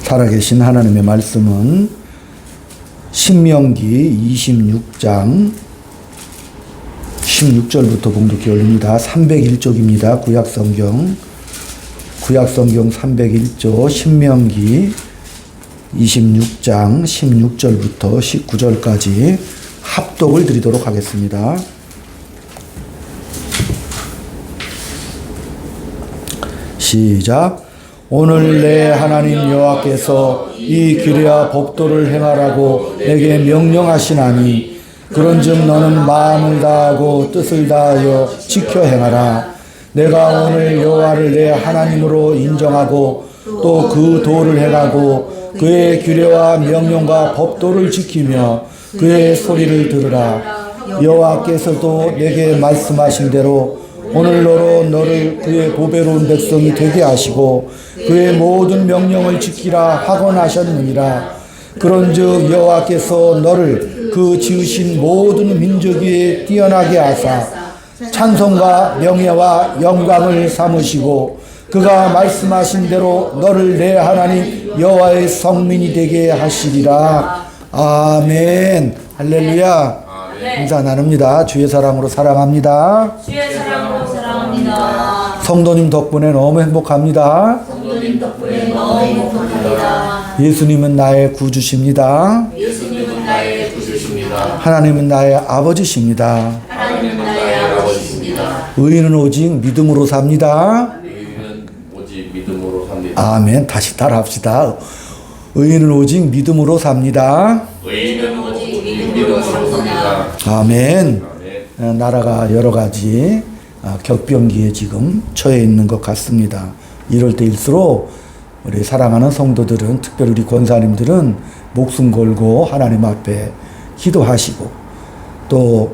살아계신 하나님의 말씀은 신명기 26장 16절부터 봉독해 올립니다. 301쪽입니다. 구약성경 301조 신명기 26장 16절부터 19절까지 합독을 드리도록 하겠습니다. 시작. 오늘 내 하나님 여호와께서 이 규례와 법도를 행하라고 내게 명령하시나니 그런즉 너는 마음을 다하고 뜻을 다하여 지켜 행하라. 내가 오늘 여호와를 내 하나님으로 인정하고 또 그 도를 행하고 그의 규례와 명령과 법도를 지키며 그의 소리를 들으라. 여호와께서도 내게 말씀하신 대로 오늘로로 너를 그의 보배로운 백성이 되게 하시고 그의 모든 명령을 지키라 하곤 하셨느니라. 그런즉 여호와께서 너를 그 지으신 모든 민족 위에 뛰어나게 하사 찬송과 명예와 영광을 삼으시고 그가 말씀하신 대로 너를 내 하나님 여호와의 성민이 되게 하시리라. 아멘. 할렐루야. 인사 나눕니다. 주의 사랑으로 사랑합니다. 주의 사랑으로 사랑합니다. 성도님 덕분에 너무 행복합니다. 성도님 덕분에 너무 행복합니다. 예수님은 나의 구주십니다. 예수님은 나의 구주십니다. 하나님은 나의 아버지십니다. 하나님은 나의 아버지십니다. 의인은 오직 믿음으로 삽니다. 의인은 오직 믿음으로 삽니다. 아멘. 다시 따라합시다. 의인은 오직 믿음으로 삽니다. 의인은 오직 믿음으로 삽니다. 아멘. 나라가 여러 가지 격변기에 지금 처해 있는 것 같습니다. 이럴 때일수록 우리 사랑하는 성도들은, 특별히 우리 권사님들은 목숨 걸고 하나님 앞에 기도하시고 또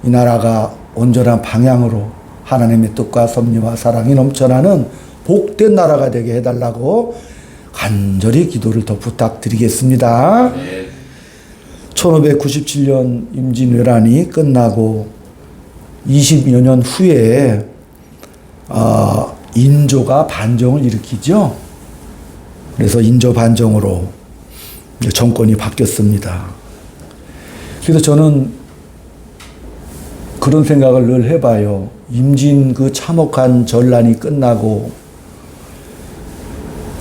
이 나라가 온전한 방향으로 하나님의 뜻과 섭리와 사랑이 넘쳐나는 복된 나라가 되게 해달라고 간절히 기도를 더 부탁드리겠습니다. 1597년 임진왜란이 끝나고 20여 년 후에 인조가 반정을 일으키죠. 그래서 인조 반정으로 정권이 바뀌었습니다. 그래서 저는 그런 생각을 늘 해봐요. 임진 그 참혹한 전란이 끝나고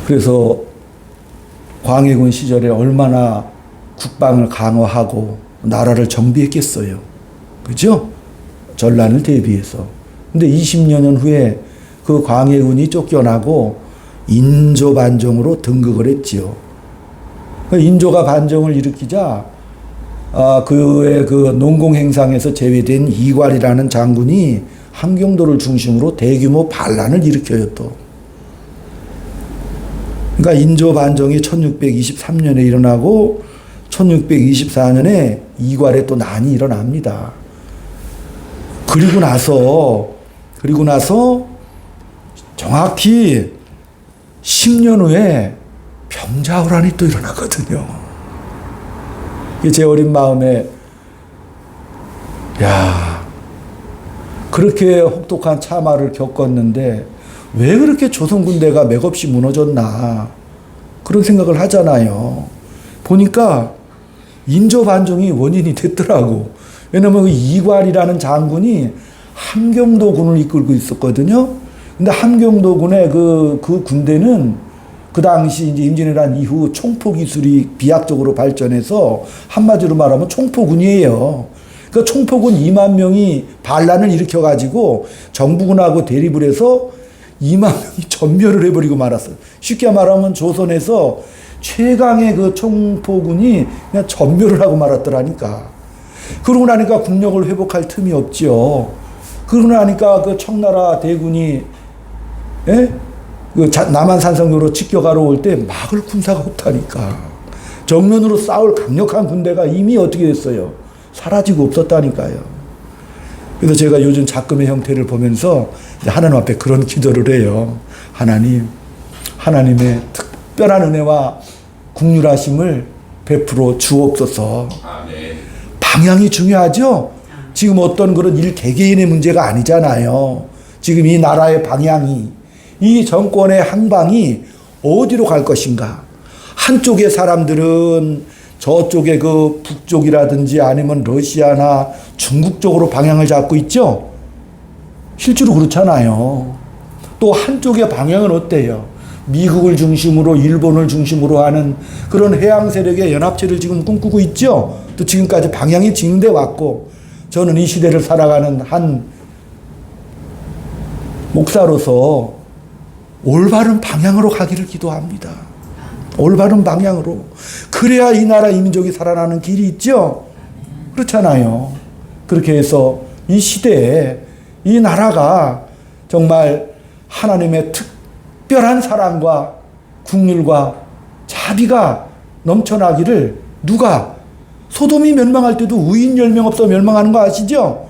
그래서 광해군 시절에 얼마나 국방을 강화하고 나라를 정비했겠어요. 그죠? 전란을 대비해서. 근데 20여 년 후에 그 광해군이 쫓겨나고 인조 반정으로 등극을 했지요. 인조가 반정을 일으키자 그의 그 농공행상에서 제외된 이괄이라는 장군이 함경도를 중심으로 대규모 반란을 일으켜요 또. 그러니까 인조 반정이 1623년에 일어나고 1624년에 이괄에 또 난이 일어납니다. 그리고 나서 정확히 10년 후에 병자호란이 또 일어나거든요. 제 어린 마음에 그렇게 혹독한 참화를 겪었는데 왜 그렇게 조선 군대가 맥없이 무너졌나 그런 생각을 하잖아요. 보니까 인조 반정이 원인이 됐더라고. 왜냐면 그 이괄이라는 장군이 함경도군을 이끌고 있었거든요. 근데 함경도군의 그 군대는 그 당시 이제 임진왜란 이후 총포 기술이 비약적으로 발전해서 한마디로 말하면 총포군이에요. 그 총포군 2만 명이 반란을 일으켜가지고 정부군하고 대립을 해서 2만 명이 전멸을 해버리고 말았어요. 쉽게 말하면 조선에서 최강의 그 총포군이 그냥 전멸을 하고 말았더라니까. 그러고 나니까 국력을 회복할 틈이 없지요. 그러고 나니까 그 청나라 대군이 그 남한 산성으로 직격하러 올 때 막을 군사가 없다니까. 정면으로 싸울 강력한 군대가 이미 어떻게 됐어요? 사라지고 없었다니까요. 그래서 제가 요즘 작금의 형태를 보면서 하나님 앞에 그런 기도를 해요. 하나님의 특별한 은혜와 국률하심을 베풀어 주옵소서. 방향이 중요하죠? 지금 어떤 그런 개개인의 문제가 아니잖아요. 지금 이 나라의 방향이, 이 정권의 항방이 어디로 갈 것인가? 한쪽의 사람들은 저쪽에 그 북쪽이라든지 아니면 러시아나 중국 쪽으로 방향을 잡고 있죠. 실제로 그렇잖아요. 또 한쪽의 방향은 어때요? 미국을 중심으로 일본을 중심으로 하는 그런 해양 세력의 연합체를 지금 꿈꾸고 있죠. 또 지금까지 방향이 진행돼 왔고, 저는 이 시대를 살아가는 한 목사로서 올바른 방향으로 가기를 기도합니다. 올바른 방향으로. 그래야 이 나라 이 민족이 살아나는 길이 있죠. 그렇잖아요. 그렇게 해서 이 시대에 이 나라가 정말 하나님의 특별한 사랑과 긍휼과 자비가 넘쳐나기를, 누가 소돔이 멸망할 때도 의인 10명 없어 멸망하는 거 아시죠?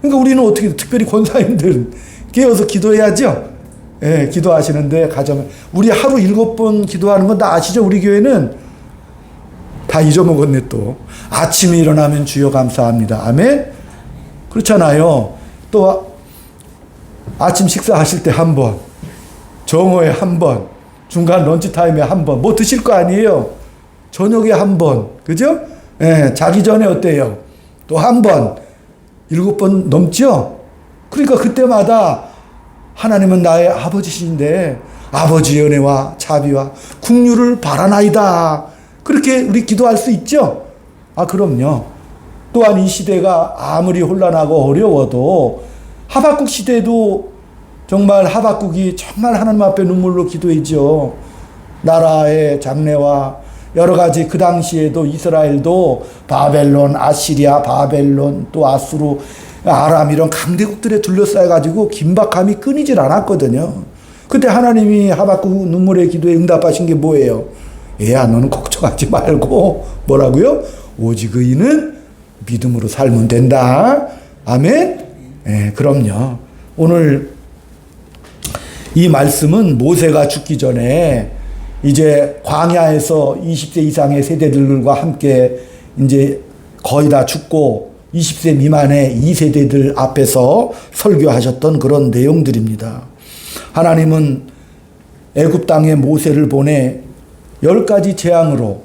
그러니까 우리는 어떻게, 특별히 권사님들 깨어서 기도해야죠. 예, 기도하시는데 가정, 우리 하루 7번 기도하는 건 다 아시죠? 우리 교회는 다 잊어먹었네. 또 아침에 일어나면 주여 감사합니다. 아멘. 그렇잖아요. 또 아침 식사하실 때 한 번, 정오에 한 번, 중간 런치타임에 한 번, 뭐 드실 거 아니에요? 저녁에 한 번, 그죠? 예, 자기 전에 어때요? 또 한 번, 7번 넘죠? 그러니까 그때마다 하나님은 나의 아버지신데 아버지의 은혜와 자비와 긍휼을 바라나이다. 그렇게 우리 기도할 수 있죠? 아, 그럼요. 또한 이 시대가 아무리 혼란하고 어려워도 하박국 시대도 정말 하박국이 정말 하나님 앞에 눈물로 기도했죠. 나라의 장래와 여러 가지, 그 당시에도 이스라엘도 바벨론, 아시리아, 바벨론, 또 아수르, 아람 이런 강대국들에 둘러싸여가지고 긴박함이 끊이질 않았거든요. 그때 하나님이 하박국 눈물의 기도에 응답하신 게 뭐예요? 얘야, 너는 걱정하지 말고 뭐라고요? 오직 의인은 믿음으로 살면 된다. 아멘? 예, 그럼요. 오늘 이 말씀은 모세가 죽기 전에 이제 광야에서 20세 이상의 세대들과 함께 이제 거의 다 죽고 20세 미만의 2세대들 앞에서 설교하셨던 그런 내용들입니다. 하나님은 애굽 땅에 모세를 보내 10가지 재앙으로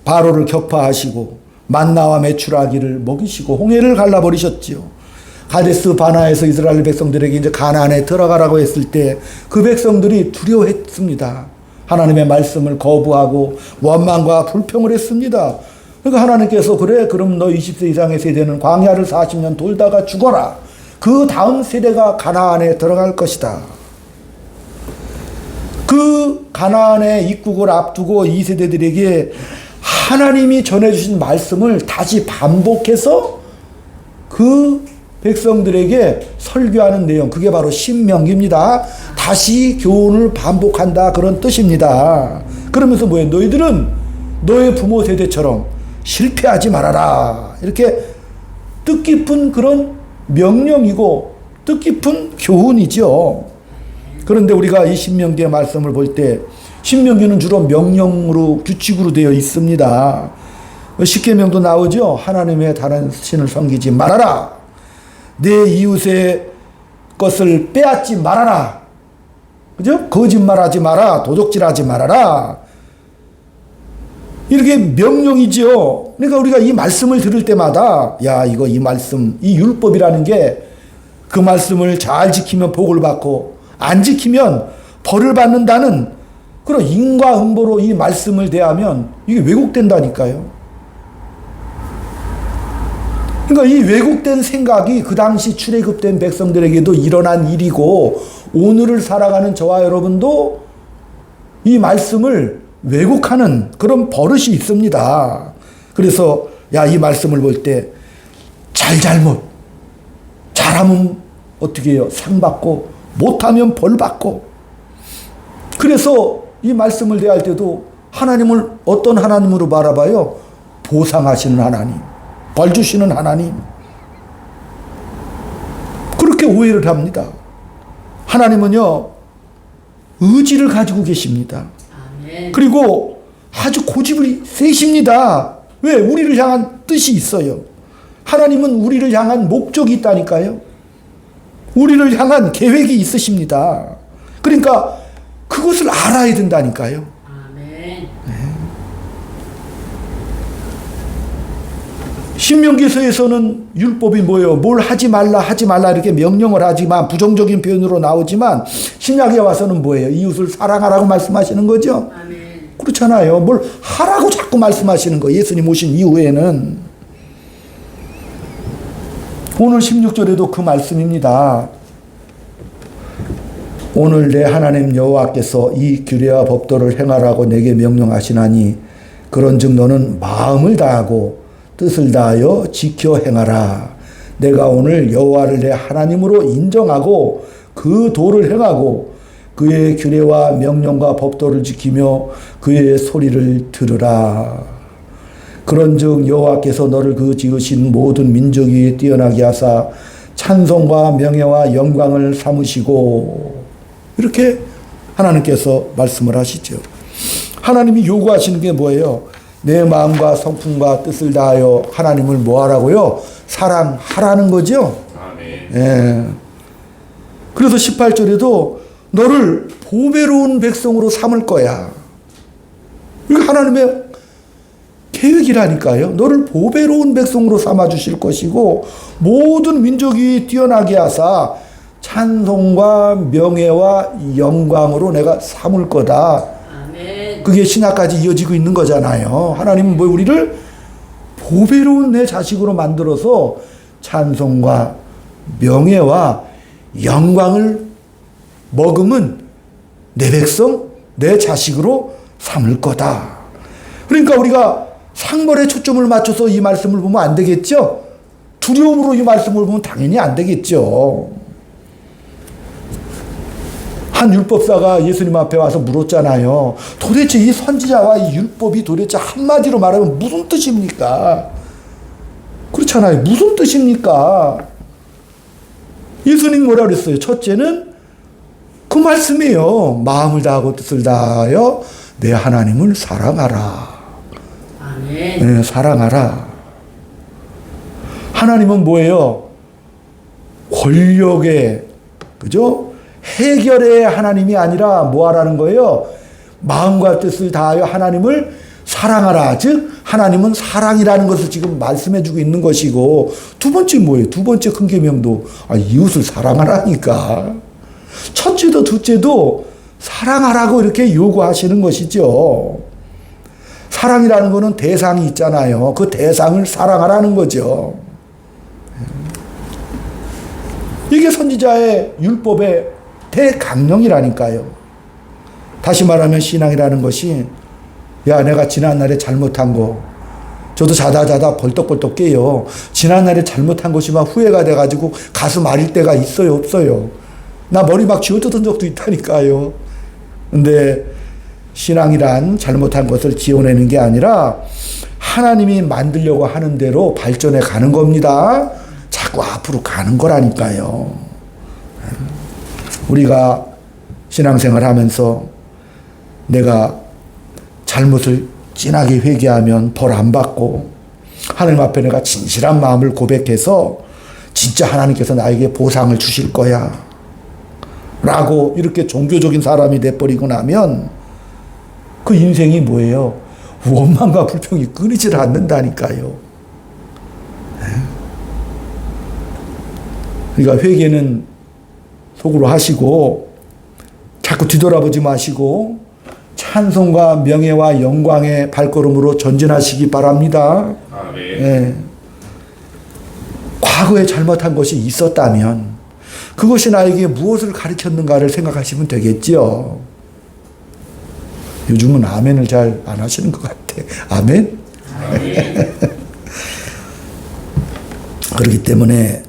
바로를 격파하시고 만나와 메추라기를 먹이시고 홍해를 갈라버리셨지요. 가데스 바나에서 이스라엘 백성들에게 이제 가나안에 들어가라고 했을 때 그 백성들이 두려워했습니다. 하나님의 말씀을 거부하고 원망과 불평을 했습니다. 그러니까 하나님께서, 그래, 그럼 너 20세 이상의 세대는 광야를 40년 돌다가 죽어라. 그 다음 세대가 가나안에 들어갈 것이다. 그 가나안의 입국을 앞두고 이 세대들에게 하나님이 전해주신 말씀을 다시 반복해서 그 백성들에게 설교하는 내용, 그게 바로 신명기입니다. 다시 교훈을 반복한다, 그런 뜻입니다. 그러면서 뭐예요? 너희들은 너의 부모 세대처럼 실패하지 말아라. 이렇게 뜻깊은 그런 명령이고 뜻깊은 교훈이죠. 그런데 우리가 이 신명기의 말씀을 볼 때, 신명기는 주로 명령으로, 규칙으로 되어 있습니다. 십계명도 나오죠. 하나님의 다른 신을 섬기지 말아라. 내 이웃의 것을 빼앗지 말아라. 그죠? 거짓말하지 마라. 도적질하지 말아라. 이렇게 명령이죠. 그러니까 우리가 이 말씀을 들을 때마다, 야, 이거 이 말씀, 이 율법이라는 게 그 말씀을 잘 지키면 복을 받고 안 지키면 벌을 받는다는 그런 인과응보로 이 말씀을 대하면 이게 왜곡된다니까요. 그러니까 이 왜곡된 생각이 그 당시 출애굽된 백성들에게도 일어난 일이고, 오늘을 살아가는 저와 여러분도 이 말씀을 왜곡하는 그런 버릇이 있습니다. 그래서 야, 이 말씀을 볼 때 잘못, 잘하면 어떻게 해요? 상 받고, 못하면 벌 받고. 그래서 이 말씀을 대할 때도 하나님을 어떤 하나님으로 바라봐요? 보상하시는 하나님, 벌 주시는 하나님. 그렇게 오해를 합니다. 하나님은요, 의지를 가지고 계십니다. 아멘. 그리고 아주 고집이 세십니다. 왜? 우리를 향한 뜻이 있어요. 하나님은 우리를 향한 목적이 있다니까요. 우리를 향한 계획이 있으십니다. 그러니까 그것을 알아야 된다니까요. 아멘. 네. 신명기서에서는 율법이 뭐예요? 뭘 하지 말라 이렇게 명령을 하지만 부정적인 표현으로 나오지만 신약에 와서는 뭐예요? 이웃을 사랑하라고 말씀하시는 거죠. 아멘. 그렇잖아요. 뭘 하라고 자꾸 말씀하시는 거. 예수님 오신 이후에는. 오늘 16절에도 그 말씀입니다. 오늘 내 하나님 여호와께서 이 규례와 법도를 행하라고 내게 명령하시나니 그런즉 너는 마음을 다하고 뜻을 다하여 지켜 행하라. 내가 오늘 여호와를 내 하나님으로 인정하고 그 도를 행하고 그의 규례와 명령과 법도를 지키며 그의 소리를 들으라. 그런즉 여호와께서 너를 그 지으신 모든 민족 위에 뛰어나게 하사 찬송과 명예와 영광을 삼으시고, 이렇게 하나님께서 말씀을 하시죠. 하나님이 요구하시는 게 뭐예요? 내 마음과 성품과 뜻을 다하여 하나님을 뭐 하라고요? 사랑하라는 거죠. 아멘. 예. 그래서 18절에도 너를 보배로운 백성으로 삼을 거야. 이거 하나님의 계획이라니까요. 너를 보배로운 백성으로 삼아 주실 것이고 모든 민족이 뛰어나게 하사 찬송과 명예와 영광으로 내가 삼을 거다. 아멘. 그게 신약까지 이어지고 있는 거잖아요. 하나님은 뭐 우리를 보배로운 내 자식으로 만들어서 찬송과 명예와 영광을 머금은 내 백성, 내 자식으로 삼을 거다. 그러니까 우리가 상벌에 초점을 맞춰서 이 말씀을 보면 안 되겠죠? 두려움으로 이 말씀을 보면 당연히 안 되겠죠. 한 율법사가 예수님 앞에 와서 물었잖아요. 도대체 이 선지자와 이 율법이 도대체 한마디로 말하면 무슨 뜻입니까? 그렇잖아요. 무슨 뜻입니까? 예수님 뭐라 그랬어요? 첫째는 그 말씀이에요. 마음을 다하고 뜻을 다하여 내 하나님을 사랑하라. 아멘. 네, 사랑하라. 하나님은 뭐예요? 권력의, 그죠? 해결의 하나님이 아니라 뭐 하라는 거예요? 마음과 뜻을 다하여 하나님을 사랑하라. 즉 하나님은 사랑이라는 것을 지금 말씀해 주고 있는 것이고, 두 번째 뭐예요? 두 번째 큰 계명도 이웃을 사랑하라니까. 첫째도 둘째도 사랑하라고 이렇게 요구하시는 것이죠. 사랑이라는 것은 대상이 있잖아요. 그 대상을 사랑하라는 거죠. 이게 선지자의 율법의 대강령이라니까요. 다시 말하면 신앙이라는 것이, 야, 내가 지난날에 잘못한 거, 저도 자다 벌떡벌떡 깨요. 지난날에 잘못한 것이 막 후회가 돼가지고 가슴 아릴 때가 있어요, 없어요? 나 머리 막 쥐어뜯은 적도 있다니까요. 근데 신앙이란 잘못한 것을 지워내는 게 아니라 하나님이 만들려고 하는 대로 발전해 가는 겁니다. 자꾸 앞으로 가는 거라니까요. 우리가 신앙생활 하면서 내가 잘못을 진하게 회개하면 벌 안 받고 하나님 앞에 내가 진실한 마음을 고백해서 진짜 하나님께서 나에게 보상을 주실 거야 라고 이렇게 종교적인 사람이 돼버리고 나면 그 인생이 뭐예요? 원망과 불평이 끊이질 않는다니까요. 그러니까 회개는 속으로 하시고 자꾸 뒤돌아보지 마시고 찬송과 명예와 영광의 발걸음으로 전진하시기 바랍니다. 아멘. 예. 과거에 잘못한 것이 있었다면 그것이 나에게 무엇을 가르쳤는가를 생각하시면 되겠지요. 요즘은 아멘을 잘 안 하시는 것 같아. 아멘? 아멘. 그렇기 때문에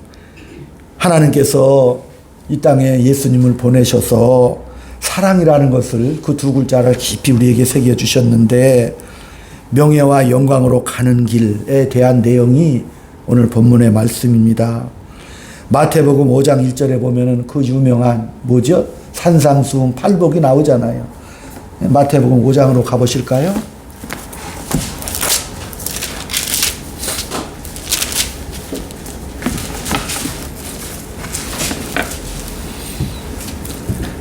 하나님께서 이 땅에 예수님을 보내셔서 사랑이라는 것을 그 두 글자를 깊이 우리에게 새겨주셨는데 명예와 영광으로 가는 길에 대한 내용이 오늘 본문의 말씀입니다. 마태복음 5장 1절에 보면은 그 유명한 뭐죠? 산상수훈 팔복이 나오잖아요. 마태복음 5장으로 가보실까요?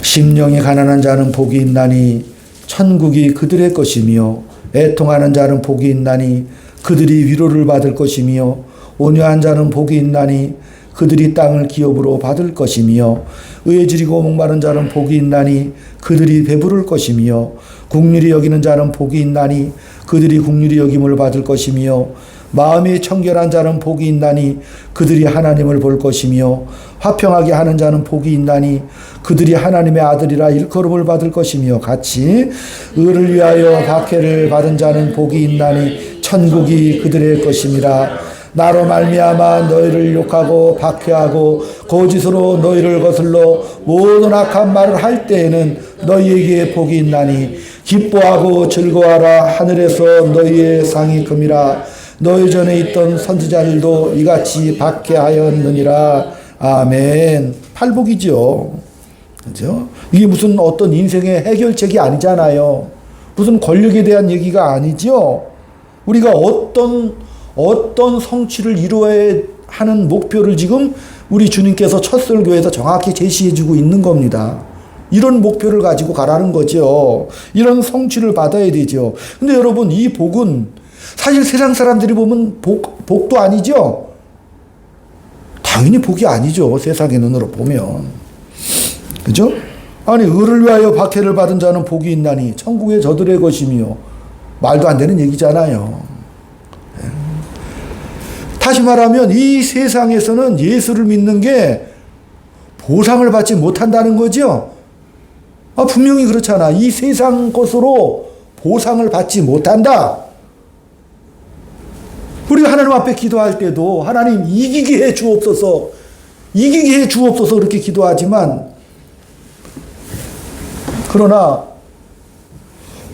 심령이 가난한 자는 복이 있나니 천국이 그들의 것이며 애통하는 자는 복이 있나니 그들이 위로를 받을 것이며 온유한 자는 복이 있나니 그들이 땅을 기업으로 받을 것이며 의에 지리고 목마른 자는 복이 있나니 그들이 배부를 것이며 국률이 여기는 자는 복이 있나니 그들이 국률이 여김을 받을 것이며 마음이 청결한 자는 복이 있나니 그들이 하나님을 볼 것이며 화평하게 하는 자는 복이 있나니 그들이 하나님의 아들이라 일컬음을 받을 것이며 같이 의를 위하여 박해를 받은 자는 복이 있나니 천국이 그들의 것임이라. 나로 말미암아 너희를 욕하고 박해하고 거짓으로 너희를 거슬러 모든 악한 말을 할 때에는 너희에게 복이 있나니 기뻐하고 즐거워하라. 하늘에서 너희의 상이 금이라. 너희 전에 있던 선지자들도 이같이 박해하였느니라. 아멘. 팔복이죠. 그죠? 이게 무슨 어떤 인생의 해결책이 아니잖아요. 무슨 권력에 대한 얘기가 아니죠. 우리가 어떤 성취를 이루어야 하는 목표를 지금 우리 주님께서 첫 설교에서 정확히 제시해주고 있는 겁니다. 이런 목표를 가지고 가라는 거죠. 이런 성취를 받아야 되죠. 근데 여러분, 이 복은 사실 세상 사람들이 보면 복도 아니죠. 당연히 복이 아니죠. 세상의 눈으로 보면. 그죠? 아니, 의를 위하여 박해를 받은 자는 복이 있나니 천국의 저들의 것이며, 말도 안 되는 얘기잖아요. 다시 말하면 이 세상에서는 예수를 믿는 게 보상을 받지 못한다는 거죠. 분명히 그렇잖아. 이 세상 것으로 보상을 받지 못한다. 우리가 하나님 앞에 기도할 때도 하나님 이기게 해 주옵소서, 이기게 해 주옵소서 그렇게 기도하지만, 그러나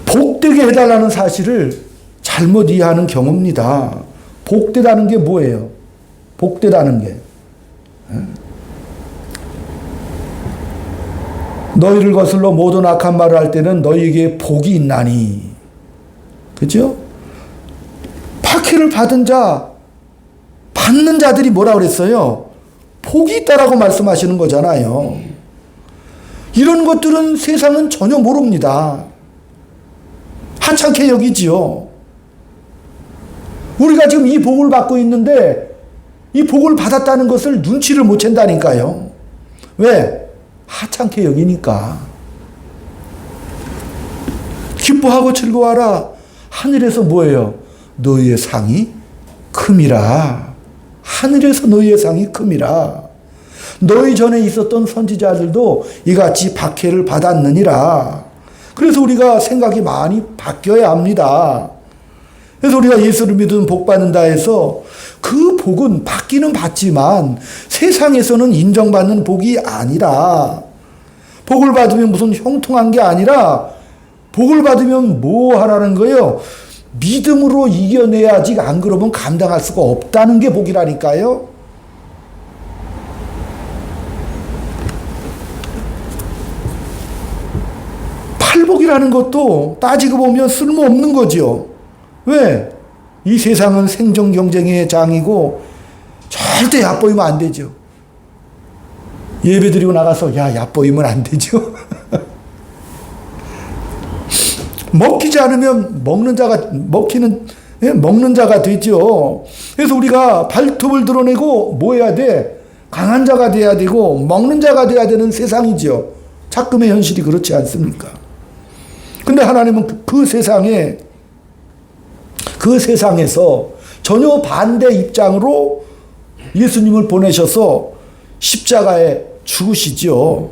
복되게 해달라는 사실을 잘못 이해하는 경우입니다. 복되다는 게 뭐예요? 복되다는 게 너희를 거슬러 모든 악한 말을 할 때는 너희에게 복이 있나니. 그죠? 박해를 받은 자, 받는 자들이 뭐라 그랬어요? 복이 있다라고 말씀하시는 거잖아요. 이런 것들은 세상은 전혀 모릅니다. 하찮게 여기지요. 우리가 지금 이 복을 받고 있는데 이 복을 받았다는 것을 눈치를 못 챈다니까요. 왜? 하찮게 여기니까. 기뻐하고 즐거워하라. 하늘에서 뭐예요? 너희의 상이 큼이라. 하늘에서 너희의 상이 큼이라. 너희 전에 있었던 선지자들도 이같이 박해를 받았느니라. 그래서 우리가 생각이 많이 바뀌어야 합니다. 그래서 우리가 예수를 믿으면 복 받는다 해서 그 복은 받기는 받지만 세상에서는 인정받는 복이 아니라, 복을 받으면 무슨 형통한 게 아니라 복을 받으면 뭐 하라는 거예요? 믿음으로 이겨내야지, 안 그러면 감당할 수가 없다는 게 복이라니까요. 팔복이라는 것도 따지고 보면 쓸모없는 거죠. 왜? 이 세상은 생존 경쟁의 장이고 절대 얕보이면 안 되죠. 예배 드리고 나가서 얕보이면 안 되죠. 먹히지 않으면 먹는 자가 되죠. 그래서 우리가 발톱을 드러내고 뭐 해야 돼? 강한 자가 돼야 되고 먹는 자가 돼야 되는 세상이죠. 작금의 현실이 그렇지 않습니까? 근데 하나님은 그 세상에서 전혀 반대 입장으로 예수님을 보내셔서 십자가에 죽으시죠.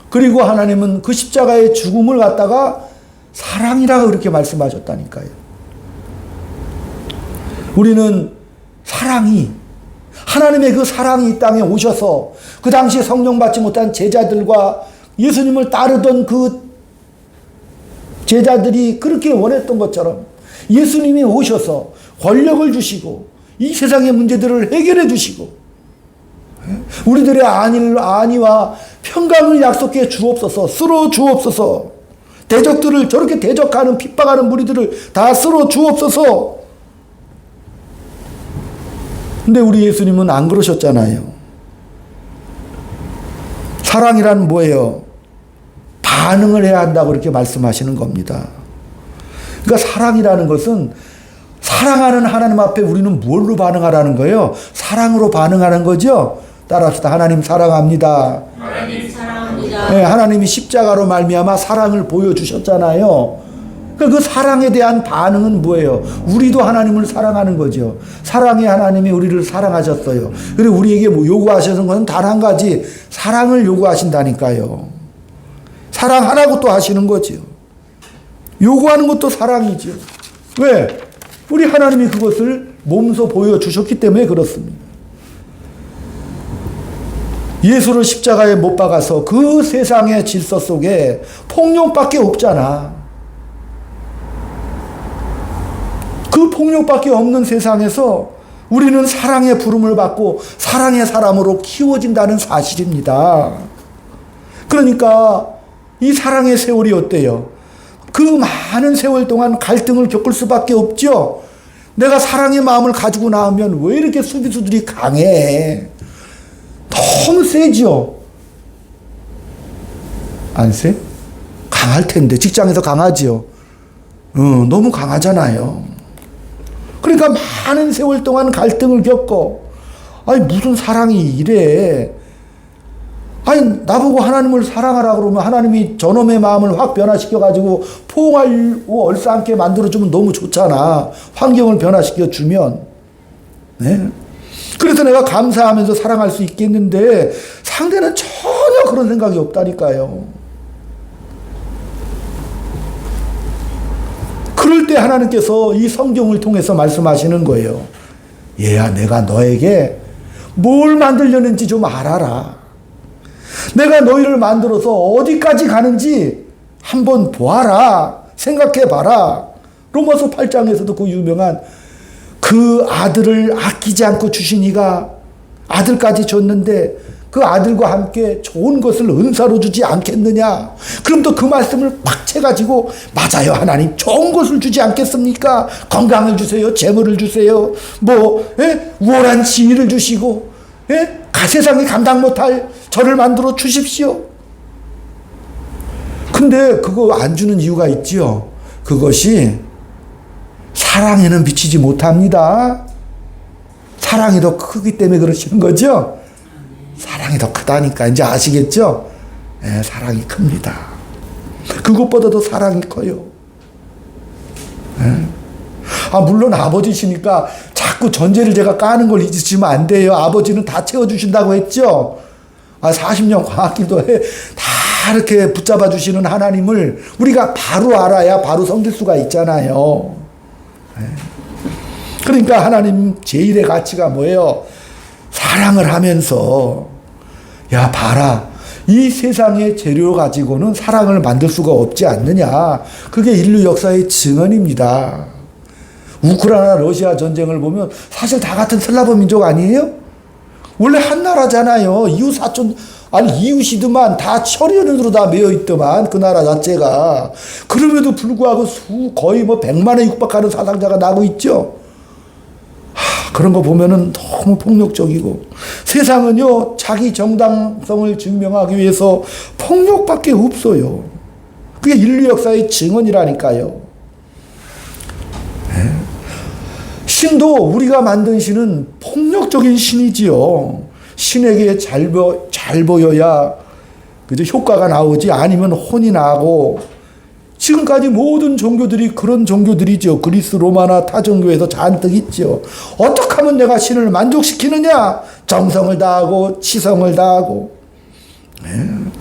그리고 하나님은 그 십자가의 죽음을 갖다가 사랑이라고 그렇게 말씀하셨다니까요. 우리는 하나님의 그 사랑이 이 땅에 오셔서 그 당시에 성령 받지 못한 제자들과 예수님을 따르던 그 제자들이 그렇게 원했던 것처럼 예수님이 오셔서 권력을 주시고 이 세상의 문제들을 해결해 주시고 우리들의 안위와 평강을 약속해 주옵소서, 쓸어 주옵소서, 대적들을 저렇게 대적하는 핍박하는 무리들을 다 쓸어 주옵소서. 근데 우리 예수님은 안 그러셨잖아요. 사랑이란 뭐예요? 반응을 해야 한다고 그렇게 말씀하시는 겁니다. 그러니까 사랑이라는 것은 사랑하는 하나님 앞에 우리는 뭘로 반응하라는 거예요? 사랑으로 반응하는 거죠? 따라합시다. 하나님 사랑합니다. 하나님 사랑합니다. 네, 하나님이 십자가로 말미암아 사랑을 보여주셨잖아요. 그 사랑에 대한 반응은 뭐예요? 우리도 하나님을 사랑하는 거죠. 사랑의 하나님이 우리를 사랑하셨어요. 그리고 우리에게 뭐 요구하시는 것은 단 한 가지, 사랑을 요구하신다니까요. 사랑하라고 또 하시는 거죠. 요구하는 것도 사랑이죠. 왜? 우리 하나님이 그것을 몸소 보여주셨기 때문에 그렇습니다. 예수를 십자가에 못 박아서 그 세상의 질서 속에 폭력밖에 없잖아. 그 폭력밖에 없는 세상에서 우리는 사랑의 부름을 받고 사랑의 사람으로 키워진다는 사실입니다. 그러니까 이 사랑의 세월이 어때요? 그 많은 세월 동안 갈등을 겪을 수밖에 없죠. 내가 사랑의 마음을 가지고 나오면 왜 이렇게 수비수들이 강해? 너무 세죠? 안 세? 강할 텐데. 직장에서 강하죠? 너무 강하잖아요. 그러니까 많은 세월 동안 갈등을 겪고, 아니, 무슨 사랑이 이래? 아니, 나보고 하나님을 사랑하라 그러면 하나님이 저놈의 마음을 확 변화시켜가지고 포옹하고 얼싸안게 만들어주면 너무 좋잖아. 환경을 변화시켜주면. 네? 그래서 내가 감사하면서 사랑할 수 있겠는데 상대는 전혀 그런 생각이 없다니까요. 그럴 때 하나님께서 이 성경을 통해서 말씀하시는 거예요. 얘야, 내가 너에게 뭘 만들려는지 좀 알아라. 내가 너희를 만들어서 어디까지 가는지 한번 보아라. 생각해봐라. 로마서 8장에서도 그 유명한 그 아들을 아끼지 않고 주신 이가 아들까지 줬는데 그 아들과 함께 좋은 것을 은사로 주지 않겠느냐. 그럼 또 그 말씀을 팍 채가지고 맞아요. 하나님 좋은 것을 주지 않겠습니까? 건강을 주세요. 재물을 주세요. 우월한 지위를 주시고 세상이 감당 못할 저를 만들어 주십시오. 근데 그거 안 주는 이유가 있지요. 그것이 사랑에는 비치지 못합니다. 사랑이 더 크기 때문에 그러시는 거죠. 사랑이 더 크다니까 이제 아시겠죠? 네, 사랑이 큽니다. 그것보다도 사랑이 커요. 네. 물론 아버지시니까 자꾸 전제를 제가 까는 걸 잊으시면 안 돼요. 아버지는 다 채워주신다고 했죠. 40년 광학기도에 다 이렇게 붙잡아 주시는 하나님을 우리가 바로 알아야 바로 섬길 수가 있잖아요. 네. 그러니까 하나님 제1의 가치가 뭐예요? 사랑을 하면서 야 봐라, 이 세상의 재료 가지고는 사랑을 만들 수가 없지 않느냐. 그게 인류 역사의 증언입니다. 우크라이나 러시아 전쟁을 보면 사실 다 같은 슬라브 민족 아니에요? 원래 한 나라잖아요. 이웃이더만 다 철연으로 다 매여 있더만 그 나라 자체가. 그럼에도 불구하고 거의 100만에 육박하는 사상자가 나고 있죠. 그런 거 보면은 너무 폭력적이고, 세상은요 자기 정당성을 증명하기 위해서 폭력밖에 없어요. 그게 인류 역사의 증언이라니까요. 네. 신도 우리가 만든 신은 폭력적인 신이지요. 신에게 잘 보여야 그죠 효과가 나오지, 아니면 혼이 나고. 지금까지 모든 종교들이 그런 종교들이죠. 그리스, 로마나 타 종교에서 잔뜩 있죠. 어떻게 하면 내가 신을 만족시키느냐? 정성을 다하고 치성을 다하고.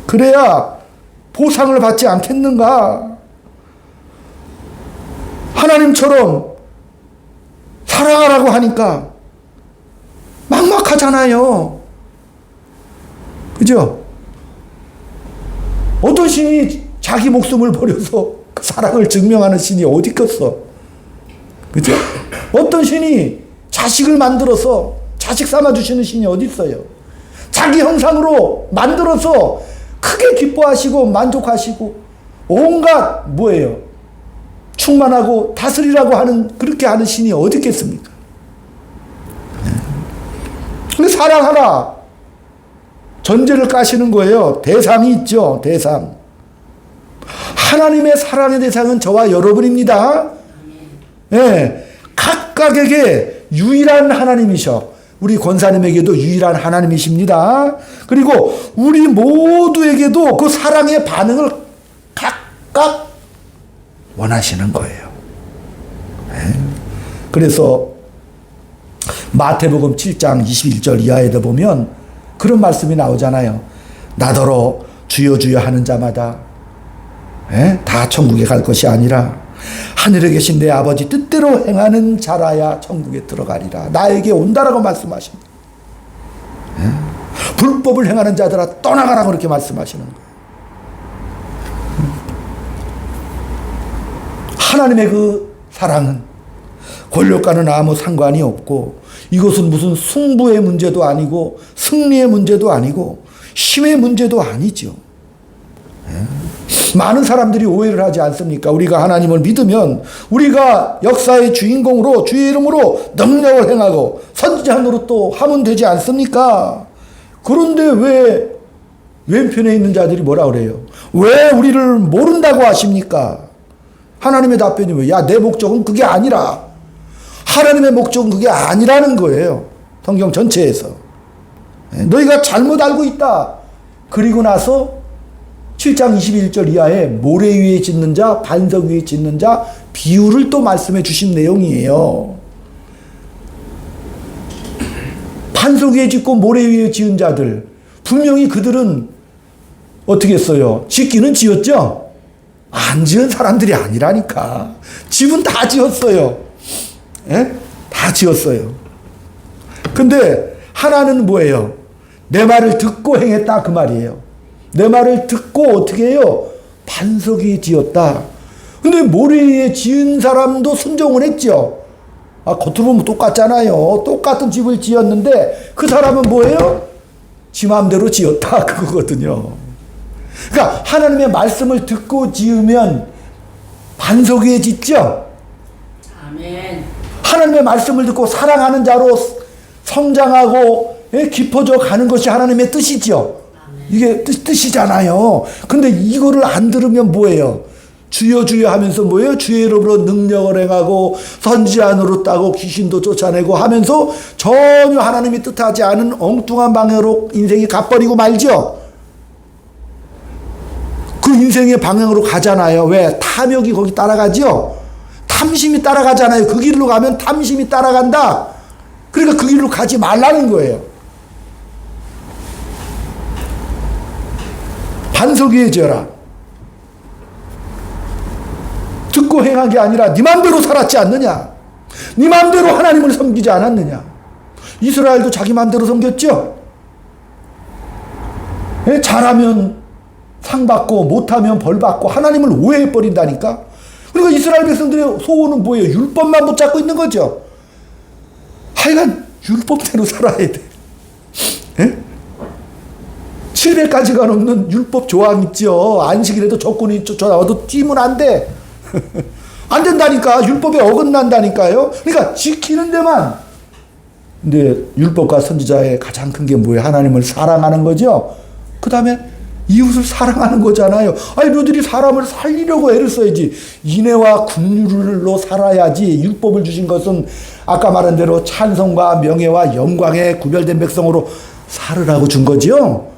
그래야 보상을 받지 않겠는가? 하나님처럼 사랑하라고 하니까 막막하잖아요. 그죠? 어떤 신이 자기 목숨을 버려서 그 사랑을 증명하는 신이 어디 있겠어? 그죠? 어떤 신이 자식을 만들어서 자식 삼아주시는 신이 어디 있어요? 자기 형상으로 만들어서 크게 기뻐하시고 만족하시고 온갖 뭐예요? 충만하고 다스리라고 하는, 그렇게 하는 신이 어디 있겠습니까? 근데 사랑하라. 전제를 까시는 거예요. 대상이 있죠. 대상. 하나님의 사랑의 대상은 저와 여러분입니다. 예. 각각에게 유일한 하나님이셔. 우리 권사님에게도 유일한 하나님이십니다. 그리고 우리 모두에게도 그 사랑의 반응을 각각 원하시는 거예요. 그래서 마태복음 7장 21절 이하에도 보면 그런 말씀이 나오잖아요. 나더러 주여 주여 하는 자마다 다 천국에 갈 것이 아니라 하늘에 계신 내 아버지 뜻대로 행하는 자라야 천국에 들어가리라. 나에게 온다라고 말씀하십니다. 불법을 행하는 자들아 떠나가라고 그렇게 말씀하시는 거예요. 하나님의 그 사랑은 권력과는 아무 상관이 없고 이것은 무슨 승부의 문제도 아니고 승리의 문제도 아니고 힘의 문제도 아니죠. 많은 사람들이 오해를 하지 않습니까? 우리가 하나님을 믿으면 우리가 역사의 주인공으로 주의 이름으로 능력을 행하고 선지자 노릇도 하면 되지 않습니까? 그런데 왜 왼편에 있는 자들이 뭐라 그래요? 왜 우리를 모른다고 하십니까? 하나님의 답변이 왜? 야, 내 목적은 그게 아니라. 하나님의 목적은 그게 아니라는 거예요. 성경 전체에서. 너희가 잘못 알고 있다. 그리고 나서 7장 21절 이하에 모래 위에 짓는 자, 반석 위에 짓는 자 비유를 또 말씀해 주신 내용이에요. 반석 위에 짓고 모래 위에 지은 자들 분명히 그들은 어떻게 했어요? 짓기는 지었죠? 안 지은 사람들이 아니라니까. 집은 다 지었어요. 다 지었어요. 근데 하나는 뭐예요? 내 말을 듣고 행했다 그 말이에요. 내 말을 듣고 어떻게 해요? 반석이 지었다. 근데 모래 위에 지은 사람도 순종을 했죠. 겉으로 보면 똑같잖아요. 똑같은 집을 지었는데 그 사람은 뭐예요? 지 마음대로 지었다 그거거든요. 그러니까 하나님의 말씀을 듣고 지으면 반석 위에 짓죠. 아멘. 하나님의 말씀을 듣고 사랑하는 자로 성장하고 깊어져 가는 것이 하나님의 뜻이죠. 이게 뜻이잖아요. 근데 이거를 안 들으면 뭐예요? 주여 주여 하면서 뭐예요? 주의 이름으로 능력을 행하고 선지자 노릇하고 귀신도 쫓아내고 하면서 전혀 하나님이 뜻하지 않은 엉뚱한 방향으로 인생이 가버리고 말죠. 그 인생의 방향으로 가잖아요. 왜? 탐욕이 거기 따라가죠. 탐심이 따라가잖아요. 그 길로 가면 탐심이 따라간다. 그러니까 그 길로 가지 말라는 거예요. 반석 위에 지어라. 듣고 행한 게 아니라 네 맘대로 살았지 않느냐. 네 맘대로 하나님을 섬기지 않았느냐. 이스라엘도 자기 맘대로 섬겼죠. 잘하면 상 받고 못하면 벌 받고 하나님을 오해해 버린다니까. 그러니까 이스라엘 백성들의 소원은 뭐예요? 율법만 붙잡고 있는 거죠. 하여간 율법대로 살아야 돼. 700가지가 넘는 율법 조항 있죠. 안식일에도 조건이 나와도 뛰면 안 돼. 안 된다니까. 율법에 어긋난다니까요. 그러니까 지키는 데만. 근데 율법과 선지자의 가장 큰 게 뭐예요? 하나님을 사랑하는 거죠. 그 다음에 이웃을 사랑하는 거잖아요. 아니 너희들이 사람을 살리려고 애를 써야지. 인애와 긍휼로 살아야지. 율법을 주신 것은 아까 말한 대로 찬송과 명예와 영광에 구별된 백성으로 살으라고 준 거죠.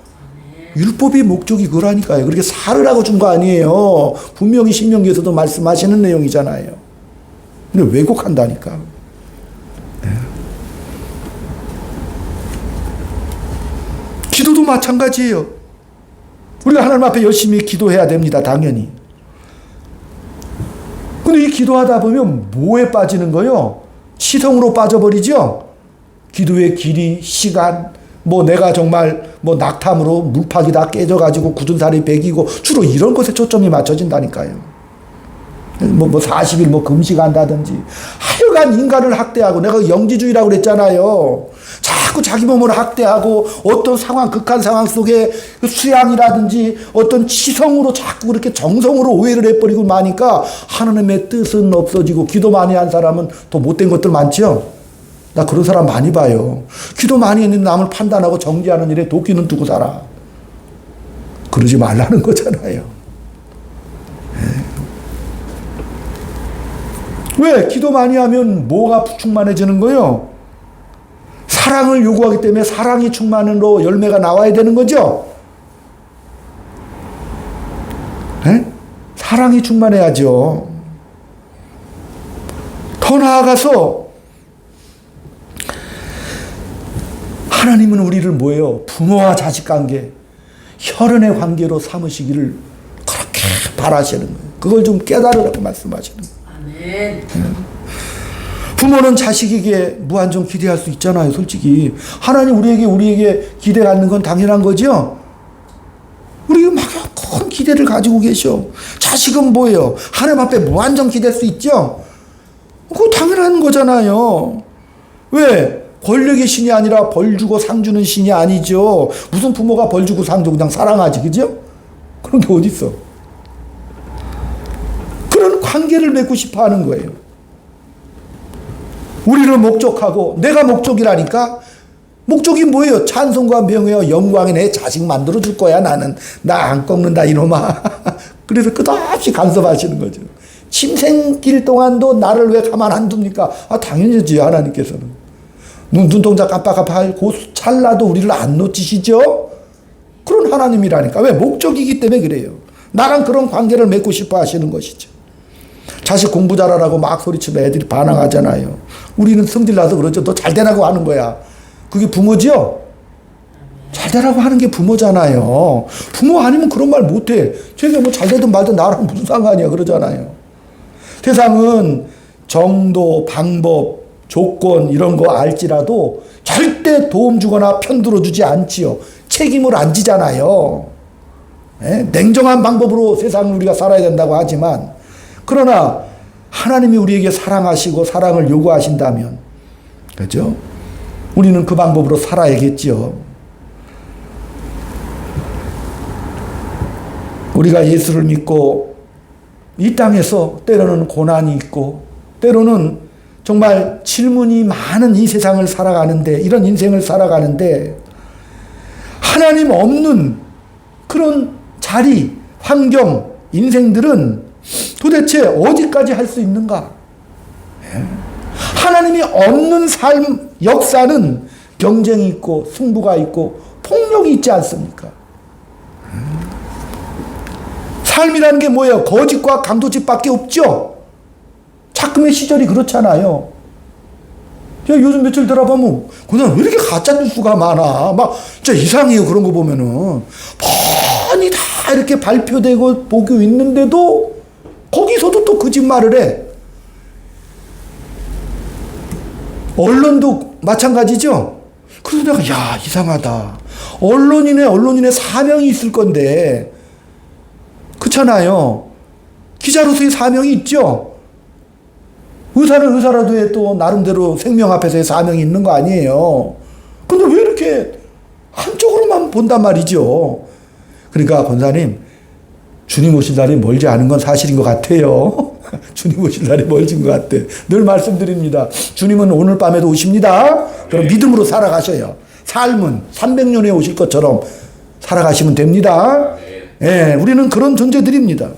율법의 목적이 그러니까요. 그렇게 살으라고 준 거 아니에요. 분명히 신명기에서도 말씀하시는 내용이잖아요. 근데 왜곡한다니까. 네. 기도도 마찬가지예요. 우리가 하나님 앞에 열심히 기도해야 됩니다. 당연히. 근데 이 기도하다 보면 뭐에 빠지는 거요? 치성으로 빠져버리죠? 기도의 길이, 시간, 내가 정말 낙탐으로 물팍이 다 깨져가지고 굳은 살이 배기고 주로 이런 것에 초점이 맞춰진다니까요. 40일 금식한다든지. 하여간 인간을 학대하고 내가 영지주의라고 그랬잖아요. 자꾸 자기 몸을 학대하고 어떤 상황, 극한 상황 속에 수양이라든지 어떤 치성으로 자꾸 그렇게 정성으로 오해를 해버리고 마니까 하나님의 뜻은 없어지고 기도 많이 한 사람은 더 못된 것들 많죠? 나 그런 사람 많이 봐요. 기도 많이 했는데 남을 판단하고 정죄하는 일에 도끼는 두고 살아. 그러지 말라는 거잖아요. 왜? 기도 많이 하면 뭐가 충만해지는 거예요? 사랑을 요구하기 때문에 사랑이 충만으로 열매가 나와야 되는 거죠? 네? 사랑이 충만해야죠. 더 나아가서 하나님은 우리를 뭐예요? 부모와 자식 관계, 혈연의 관계로 삼으시기를 그렇게 바라시는 거예요. 그걸 좀 깨달으라고 말씀하시는 거예요. 아멘. 부모는 자식에게 무한정 기대할 수 있잖아요, 솔직히. 하나님 우리에게 기대 갖는 건 당연한 거죠? 우리 막 큰 기대를 가지고 계셔. 자식은 뭐예요? 하나님 앞에 무한정 기댈 수 있죠? 그거 당연한 거잖아요. 왜? 권력의 신이 아니라 벌 주고 상 주는 신이 아니죠. 무슨 부모가 벌 주고 상 주고 그냥 사랑하지, 그죠? 그런 게 어딨어? 그런 관계를 맺고 싶어 하는 거예요. 우리를 목적하고, 내가 목적이라니까? 목적이 뭐예요? 찬송과 명예와 영광에 내 자식 만들어 줄 거야, 나는. 나 안 꺾는다, 이놈아. 그래서 끝없이 간섭하시는 거죠. 침생길 동안도 나를 왜 가만 안 둡니까? 당연히지, 하나님께서는. 눈동자 깜빡깜빡 그 찰나도 우리를 안 놓치시죠? 그런 하나님이라니까. 왜? 목적이기 때문에 그래요. 나랑 그런 관계를 맺고 싶어 하시는 것이죠. 자식 공부 잘하라고 막 소리치면 애들이 반항하잖아요. 우리는 성질나서 그러죠. 너 잘되라고 하는 거야. 그게 부모지요? 잘되라고 하는 게 부모잖아요. 부모 아니면 그런 말 못해. 쟤가 뭐 잘되든 말든 나랑 무슨 상관이야 그러잖아요. 세상은 정도, 방법, 조건 이런 거 알지라도 절대 도움 주거나 편들어 주지 않지요. 책임을 안 지잖아요. 냉정한 방법으로 세상을 우리가 살아야 된다고 하지만, 그러나 하나님이 우리에게 사랑하시고 사랑을 요구하신다면, 그렇죠? 우리는 그 방법으로 살아야겠지요. 우리가 예수를 믿고 이 땅에서 때로는 고난이 있고 때로는 정말 질문이 많은 이 세상을 살아가는데, 이런 인생을 살아가는데 하나님 없는 그런 자리, 환경, 인생들은 도대체 어디까지 할 수 있는가? 하나님이 없는 삶, 역사는 경쟁이 있고 승부가 있고 폭력이 있지 않습니까? 삶이라는 게 뭐예요? 거짓과 강도짓밖에 없죠? 자금의 시절이 그렇잖아요. 요즘 며칠 들어보면 그냥 왜 이렇게 가짜뉴스가 많아? 막 진짜 이상해요. 그런 거 보면은 뻔히 다 이렇게 발표되고 보고 있는데도 거기서도 또 거짓말을 해. 언론도 마찬가지죠. 그래서 내가 이상하다. 언론인의 사명이 있을 건데, 그렇잖아요. 기자로서의 사명이 있죠. 의사는 의사라도 해 또 나름대로 생명 앞에서의 사명이 있는 거 아니에요. 근데 왜 이렇게 한쪽으로만 본단 말이죠. 그러니까 권사님, 주님 오실 날이 멀지 않은 건 사실인 것 같아요. 주님 오실 날이 멀진 것 같아. 늘 말씀드립니다. 주님은 오늘 밤에도 오십니다. 그럼 믿음으로 살아가셔요. 삶은 300년에 오실 것처럼 살아가시면 됩니다. 우리는 그런 존재들입니다.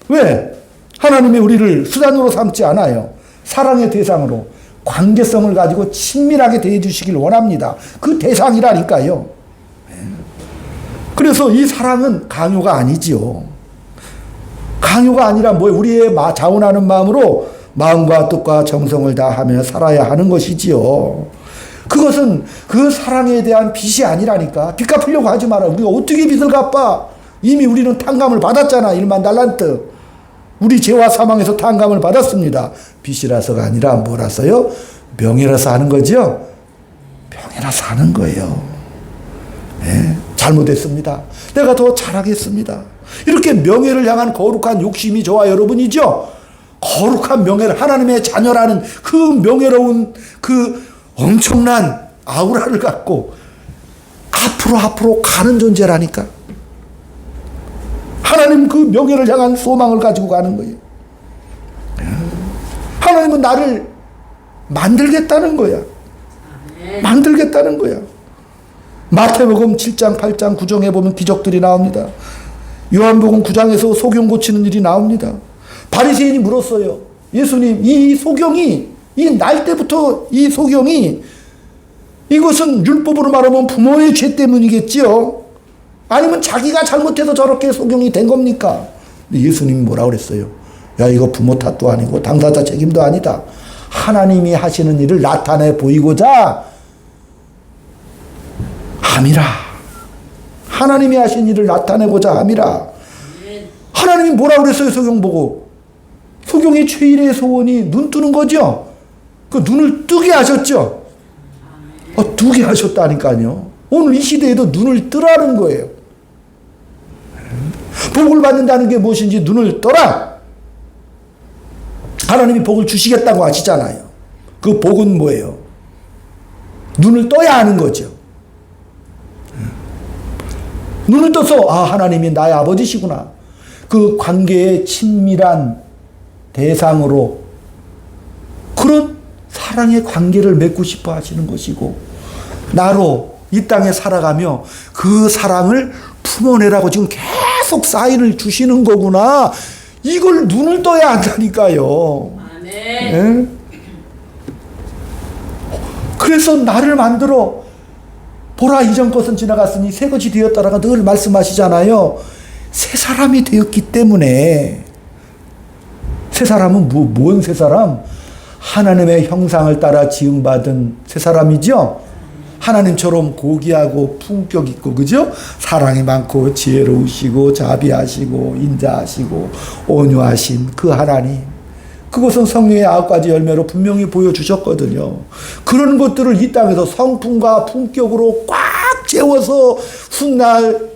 왜? 하나님이 우리를 수단으로 삼지 않아요. 사랑의 대상으로 관계성을 가지고 친밀하게 대해 주시길 원합니다. 그 대상이라니까요. 그래서 이 사랑은 강요가 아니지요. 강요가 아니라 우리의 자원하는 마음으로 마음과 뜻과 정성을 다하며 살아야 하는 것이지요. 그것은 그 사랑에 대한 빚이 아니라니까. 빚 갚으려고 하지 마라. 우리가 어떻게 빚을 갚아? 이미 우리는 탕감을 받았잖아. 1만 달란트. 우리 죄와 사망에서 탕감을 받았습니다. 빚이라서가 아니라 뭐라서요? 명예라서 하는 거죠? 명예라서 하는 거예요. 잘못했습니다. 내가 더 잘하겠습니다. 이렇게 명예를 향한 거룩한 욕심이 저와 여러분이죠. 거룩한 명예를, 하나님의 자녀라는 그 명예로운 그 엄청난 아우라를 갖고 앞으로 가는 존재라니까. 하나님 그 명예를 향한 소망을 가지고 가는 거예요. 하나님은 나를 만들겠다는 거야. 만들겠다는 거야. 마태복음 7장, 8장, 9장에 보면 기적들이 나옵니다. 요한복음 9장에서 소경 고치는 일이 나옵니다. 바리새인이 물었어요. 예수님, 이 소경이, 이 날 때부터 이 소경이, 이것은 율법으로 말하면 부모의 죄 때문이겠지요. 아니면 자기가 잘못해서 저렇게 소경이 된 겁니까? 근데 예수님이 뭐라 그랬어요? 야, 이거 부모 탓도 아니고 당사자 책임도 아니다. 하나님이 하시는 일을 나타내 보이고자 함이라. 하나님이 하신 일을 나타내고자 함이라. 하나님이 뭐라 그랬어요, 소경 보고? 소경의 최일의 소원이 눈 뜨는 거죠? 그 눈을 뜨게 하셨죠? 뜨게 하셨다니까요. 오늘 이 시대에도 눈을 뜨라는 거예요. 복을 받는다는 게 무엇인지 눈을 떠라. 하나님이 복을 주시겠다고 하시잖아요. 그 복은 뭐예요? 눈을 떠야 하는 거죠. 눈을 떠서 하나님이 나의 아버지시구나. 그 관계의 친밀한 대상으로 그런 사랑의 관계를 맺고 싶어 하시는 것이고, 나로 이 땅에 살아가며 그 사랑을 품어내라고 지금 계속 사인을 주시는 거구나. 이걸 눈을 떠야 한다니까요. 아멘. 네? 그래서 나를 만들어 보라, 이전 것은 지나갔으니 새 것이 되었다라고 늘 말씀하시잖아요. 새 사람이 되었기 때문에. 새 사람은 뭔 새 사람? 하나님의 형상을 따라 지음받은 새 사람이죠. 하나님처럼 고귀하고 품격 있고, 그죠? 사랑이 많고 지혜로우시고 자비하시고 인자하시고 온유하신 그 하나님. 그것은 성령의 9가지 열매로 분명히 보여주셨거든요. 그런 것들을 이 땅에서 성품과 품격으로 꽉 채워서 훗날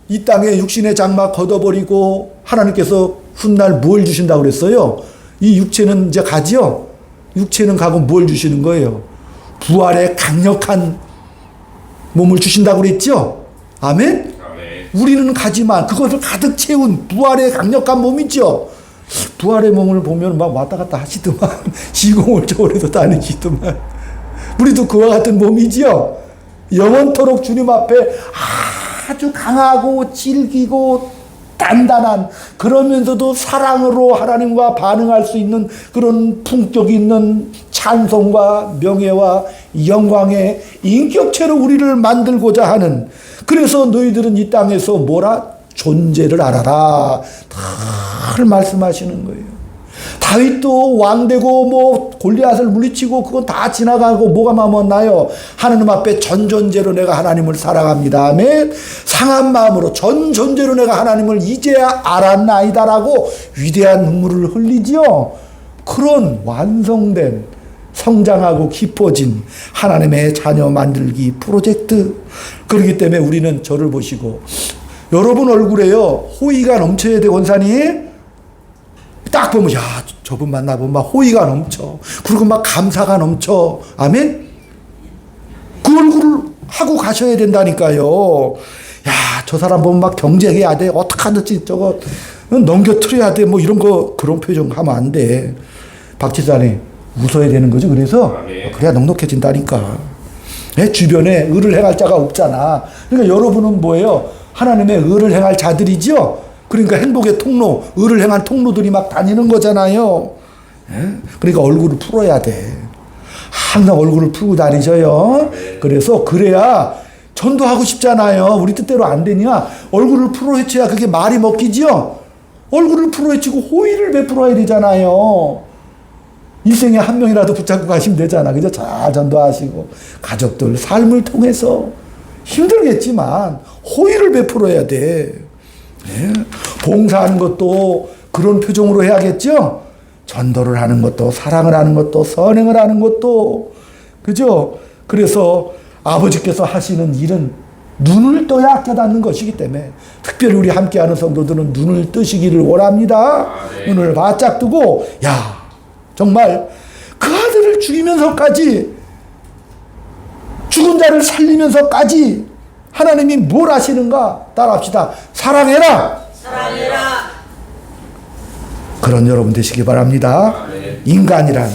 이 땅에 육신의 장막 걷어버리고, 하나님께서 훗날 뭘 주신다고 그랬어요? 이 육체는 이제 가지요? 육체는 가고 뭘 주시는 거예요? 부활의 강력한 몸을 주신다고 그랬죠? 아멘? 우리는 가지만 그것을 가득 채운 부활의 강력한 몸이죠. 부활의 몸을 보면 막 왔다 갔다 하시더만, 시공을 저울에도 다니시더만. 우리도 그와 같은 몸이지요. 영원토록 주님 앞에 아주 강하고 질기고 단단한, 그러면서도 사랑으로 하나님과 반응할 수 있는 그런 품격 있는 찬송과 명예와 영광의 인격체로 우리를 만들고자 하는, 그래서 너희들은 이 땅에서 뭐라? 존재를 알아라. 다 말씀하시는 거예요. 다윗도 왕되고 뭐 골리앗을 물리치고 그건 다 지나가고 뭐가 남았나요? 하나님 앞에 전 존재로 내가 하나님을 사랑합니다. 아멘. 상한 마음으로 전 존재로 내가 하나님을 이제야 알았나이다라고 위대한 눈물을 흘리지요. 그런 완성된, 성장하고 깊어진 하나님의 자녀 만들기 프로젝트. 그렇기 때문에 우리는 저를 보시고, 여러분 얼굴에요 호의가 넘쳐야 돼. 권사님 딱 보면, 야, 저분 만나보면 막 호의가 넘쳐. 그리고 막 감사가 넘쳐. 아멘? 그 얼굴을 하고 가셔야 된다니까요. 야, 저 사람 보면 막 경쟁해야 돼. 어떡하든지 저거 넘겨트려야 돼. 뭐 이런 거, 그런 표정 하면 안 돼. 박 집사님, 웃어야 되는 거죠. 그래서 그래야 넉넉해진다니까. 주변에 의를 행할 자가 없잖아. 그러니까 여러분은 뭐예요? 하나님의 의를 행할 자들이죠. 그러니까 행복의 통로, 의를 행한 통로들이 막 다니는 거잖아요. 그러니까 얼굴을 풀어야 돼. 항상 얼굴을 풀고 다니셔요. 그래서 그래야 전도하고 싶잖아요. 우리 뜻대로 안 되냐? 얼굴을 풀어헤쳐야 그게 말이 먹히지요. 얼굴을 풀어헤치고 호의를 베풀어야 되잖아요. 일생에 한 명이라도 붙잡고 가시면 되잖아. 그죠? 잘 전도하시고 가족들 삶을 통해서 힘들겠지만 호의를 베풀어야 돼. 네. 봉사하는 것도 그런 표정으로 해야겠죠? 전도를 하는 것도, 사랑을 하는 것도, 선행을 하는 것도, 그죠? 그래서 아버지께서 하시는 일은 눈을 떠야 깨닫는 것이기 때문에, 특별히 우리 함께하는 성도들은 눈을 뜨시기를 원합니다. 눈을 바짝 뜨고, 야, 정말 그 아들을 죽이면서까지, 죽은 자를 살리면서까지 하나님이 뭘 하시는가 따라합시다. 사랑해라. 사랑해라. 그런 여러분 되시기 바랍니다. 인간이란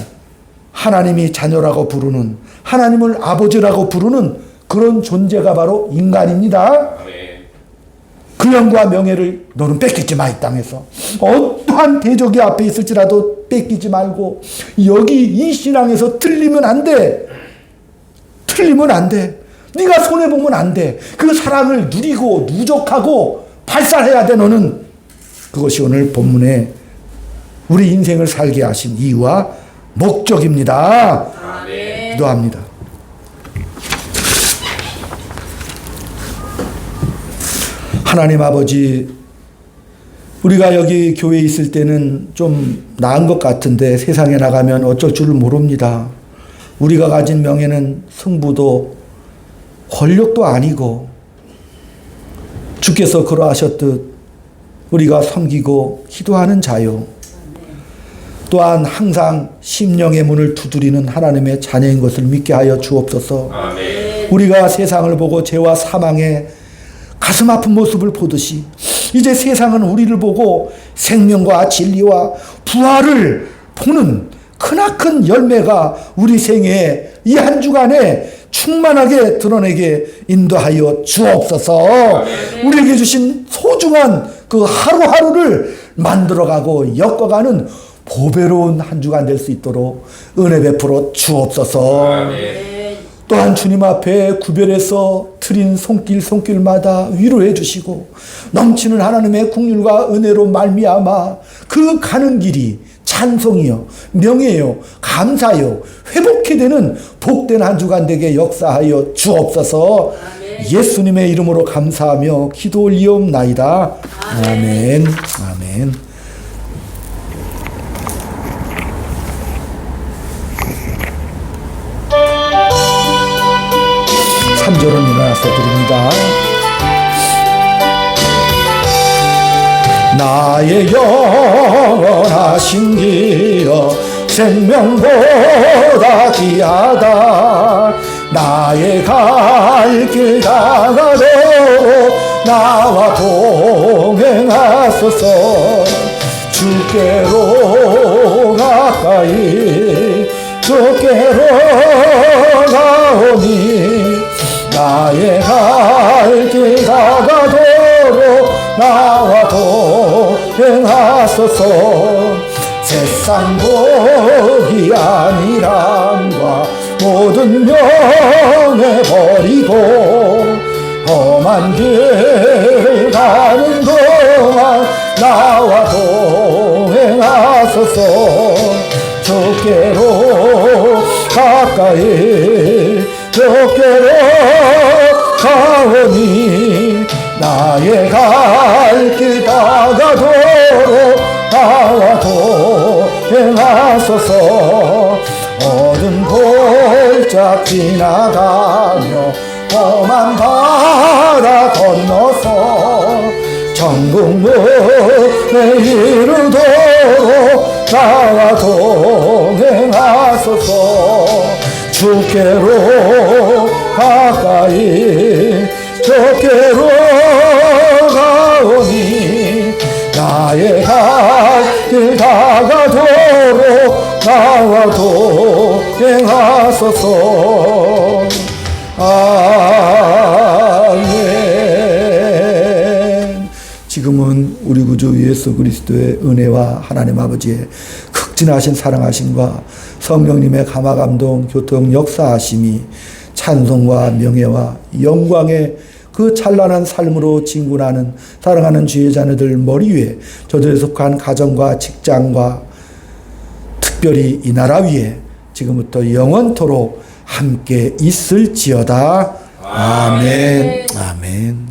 하나님이 자녀라고 부르는, 하나님을 아버지라고 부르는 그런 존재가 바로 인간입니다. 그 영과 명예를 너는 뺏기지 마. 이 땅에서 어떠한 대적이 앞에 있을지라도 뺏기지 말고 여기 이 신앙에서 틀리면 안 돼. 틀리면 안 돼. 네가 손해보면 안 돼. 그 사랑을 누리고 누적하고 발산해야 돼. 너는. 그것이 오늘 본문에 우리 인생을 살게 하신 이유와 목적입니다. 아멘. 기도합니다. 하나님 아버지, 우리가 여기 교회에 있을 때는 좀 나은 것 같은데 세상에 나가면 어쩔 줄 모릅니다. 우리가 가진 명예는 승부도 권력도 아니고 주께서 그러하셨듯 우리가 섬기고 기도하는 자요. 또한 항상 심령의 문을 두드리는 하나님의 자녀인 것을 믿게 하여 주옵소서. 아멘. 우리가 세상을 보고 죄와 사망의 가슴 아픈 모습을 보듯이 이제 세상은 우리를 보고 생명과 진리와 부활을 보는 크나큰 열매가 우리 생애에 이 한 주간에 충만하게 드러내게 인도하여 주옵소서. 우리에게 주신 소중한 그 하루하루를 만들어가고 엮어가는 보배로운 한 주간 될 수 있도록 은혜 베풀어 주옵소서. 아멘. 또한 주님 앞에 구별해서 트린 손길마다 위로해 주시고 넘치는 하나님의 긍휼과 은혜로 말미암아 그 가는 길이 찬송이요 명예요 감사요 회복해 되는 복된 한 주간 되게 역사하여 주옵소서. 예수님의 이름으로 감사하며 기도 올리옵나이다. 아멘. 아멘. 3절은 일어나서 드립니다. 나의 영원하신 기여 생명보다 귀하다. 나의 갈 길 다가도 나와 동행하소서. 주께로 가까이 주께로 가오니 나의 갈 길 다가도록 나와 동행하소서. 세상 복이 아니란과 모든 명예 버리고 험한 길 가는 동안 나와 동행하소서. 주께로 가까이 주께로 가오니 나의 갈 길 다가도록 나와 동행하소서. 어두운 골짜 지나가며 험한 바다 건너서 천국 문에 이르도록 나와 동행하소서. 주께로 가까이 주께로 가오니 나의 갈 길 다가도록 나와 동행하소서. 아멘. 지금은 우리 구주 예수 그리스도의 은혜와 하나님 아버지의 극진하신 사랑하심과 성령님의 감화감동 교통 역사하심이 찬송과 명예와 영광의 그 찬란한 삶으로 진군하는 사랑하는 주의 자녀들 머리 위에 저들에 속한 가정과 직장과 특별히 이 나라 위에 지금부터 영원토록 함께 있을지어다. 아멘. 아멘.